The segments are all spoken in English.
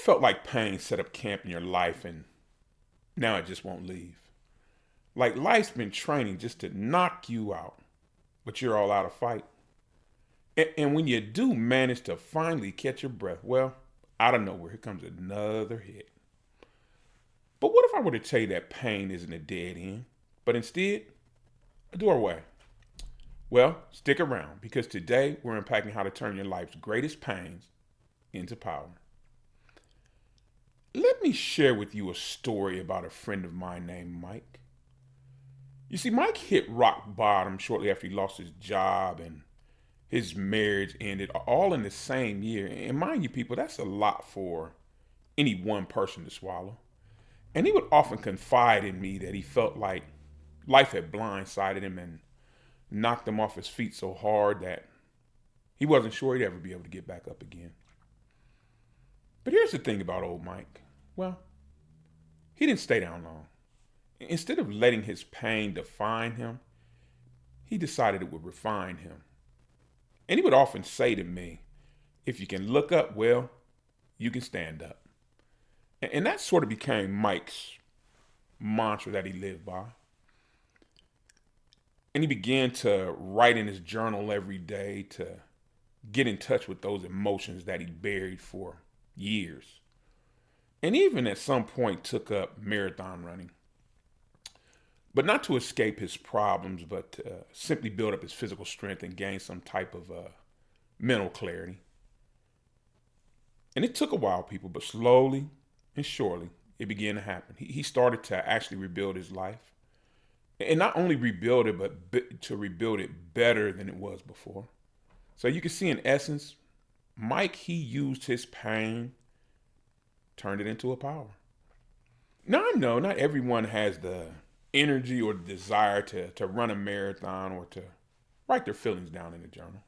felt like pain set up camp in your life and now it just won't leave? Like life's been training just to knock you out, but you're all out of fight. And when you do manage to finally catch your breath, well, out of nowhere, here comes another hit. But what if I were to tell you that pain isn't a dead end, but instead a doorway? Well, stick around because today we're unpacking how to turn your life's greatest pains into power. Let me share with you a story about a friend of mine named Mike. You see, Mike hit rock bottom shortly after he lost his job and his marriage ended all in the same year. And mind you, people, that's a lot for any one person to swallow. And he would often confide in me that he felt like life had blindsided him and knocked him off his feet so hard that he wasn't sure he'd ever be able to get back up again. But here's the thing about old Mike. Well, he didn't stay down long. Instead of letting his pain define him, he decided it would refine him. And he would often say to me, if you can look up, well, you can stand up. And that sort of became Mike's mantra that he lived by. And he began to write in his journal every day to get in touch with those emotions that he buried for years. And even at some point took up marathon running. But not to escape his problems, but to simply build up his physical strength and gain some type of mental clarity. And it took a while, people, but slowly and surely it began to happen. He started to actually rebuild his life. And not only rebuild it, but to rebuild it better than it was before. So you can see in essence, Mike, he used his pain, turned it into a power. Now I know not everyone has the energy or desire to run a marathon or to write their feelings down in a journal.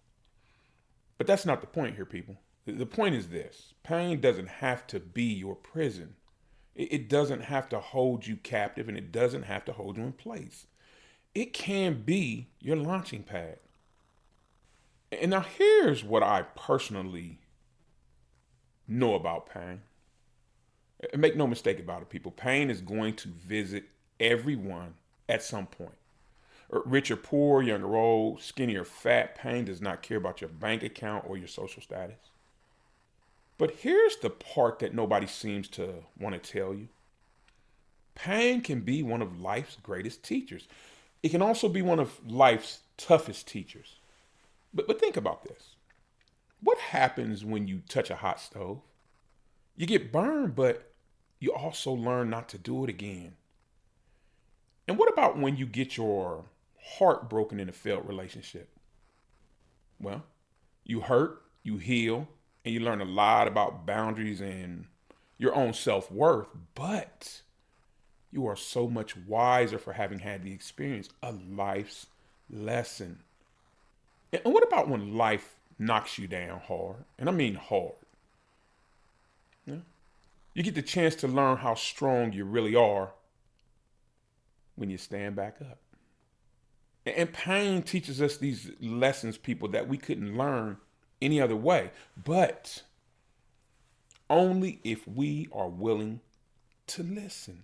But that's not the point here, people. The point is this: pain doesn't have to be your prison. It doesn't have to hold you captive, and it doesn't have to hold you in place. It can be your launching pad. And now here's what I personally know about pain. And make no mistake about it, people. Pain is going to visit everyone at some point. Rich or poor, young or old, skinny or fat, pain does not care about your bank account or your social status. But here's the part that nobody seems to want to tell you. Pain can be one of life's greatest teachers. It can also be one of life's toughest teachers. But think about this. What happens when you touch a hot stove? You get burned, but you also learn not to do it again. And what about when you get your heart broken in a failed relationship? Well, you hurt, you heal, and you learn a lot about boundaries and your own self-worth, but you are so much wiser for having had the experience, a life's lesson. And what about when life knocks you down hard? And I mean hard. Yeah. You get the chance to learn how strong you really are when you stand back up. And pain teaches us these lessons, people, that we couldn't learn any other way, but only if we are willing to listen.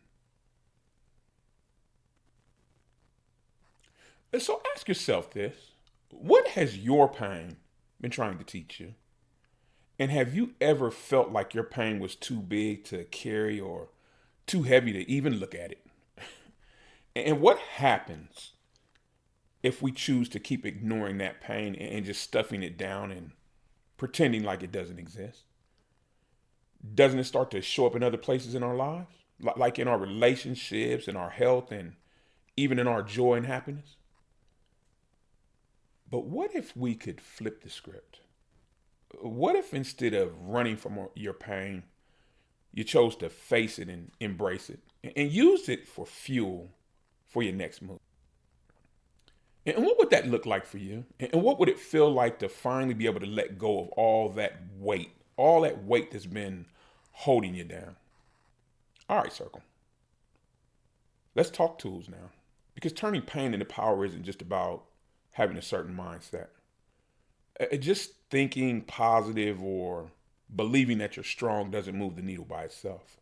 And so ask yourself this: what has your pain been trying to teach you? And have you ever felt like your pain was too big to carry or too heavy to even look at it? And what happens if we choose to keep ignoring that pain and just stuffing it down and pretending like it doesn't exist? Doesn't it start to show up in other places in our lives? Like in our relationships, in our health, and even in our joy and happiness? But what if we could flip the script? What if instead of running from your pain, you chose to face it and embrace it and use it for fuel for your next move? And what would that look like for you? And what would it feel like to finally be able to let go of all that weight that's been holding you down? All right, Circle. Let's talk tools now. Because turning pain into power isn't just about having a certain mindset. Just thinking positive or believing that you're strong doesn't move the needle by itself.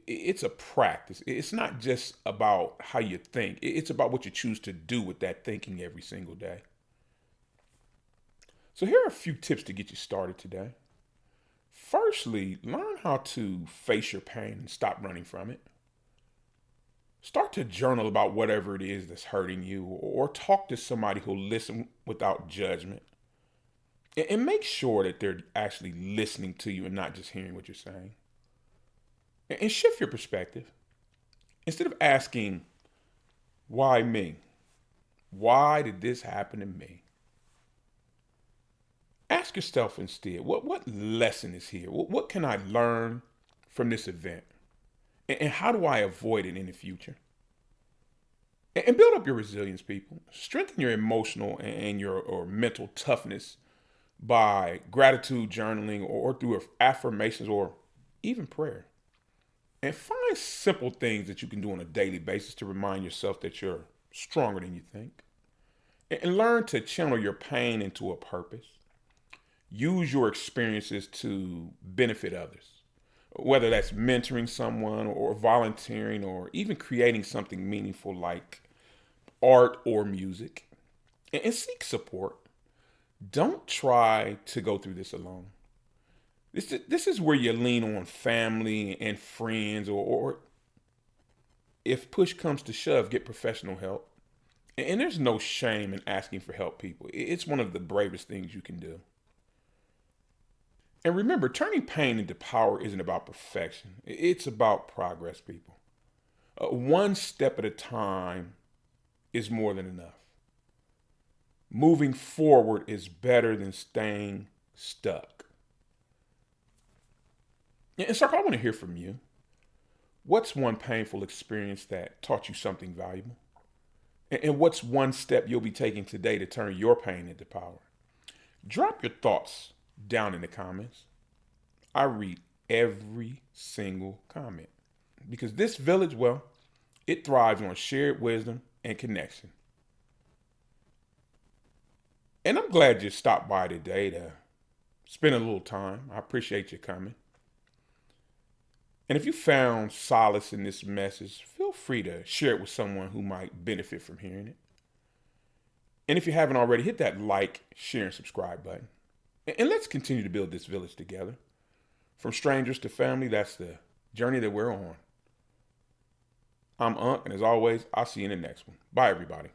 It's a practice. It's not just about how you think, it's about what you choose to do with that thinking every single day. So, here are a few tips to get you started today. Firstly, learn how to face your pain and stop running from it. Start to journal about whatever it is that's hurting you, or talk to somebody who'll listen without judgment. And make sure that they're actually listening to you and not just hearing what you're saying. And shift your perspective. Instead of asking, why me? Why did this happen to me? Ask yourself instead, what lesson is here? What can I learn from this event? And how do I avoid it in the future? And build up your resilience, people. Strengthen your emotional and your or mental toughness by gratitude journaling or through affirmations or even prayer. And find simple things that you can do on a daily basis to remind yourself that you're stronger than you think. And learn to channel your pain into a purpose. Use your experiences to benefit others, whether that's mentoring someone or volunteering or even creating something meaningful like art or music. And seek support. Don't try to go through this alone. This is where you lean on family and friends, or if push comes to shove, get professional help. And there's no shame in asking for help, people. It's one of the bravest things you can do. And remember, turning pain into power isn't about perfection. It's about progress, people. One step at a time is more than enough. Moving forward is better than staying stuck. And Circle, I want to hear from you. What's one painful experience that taught you something valuable? And what's one step you'll be taking today to turn your pain into power? Drop your thoughts down in the comments. I read every single comment because this village, well, it thrives on shared wisdom and connection. And I'm glad you stopped by today to spend a little time. I appreciate you coming. And if you found solace in this message, feel free to share it with someone who might benefit from hearing it. And if you haven't already, hit that like, share, and subscribe button. And let's continue to build this village together. From strangers to family, that's the journey that we're on. I'm Unk, and as always, I'll see you in the next one. Bye, everybody.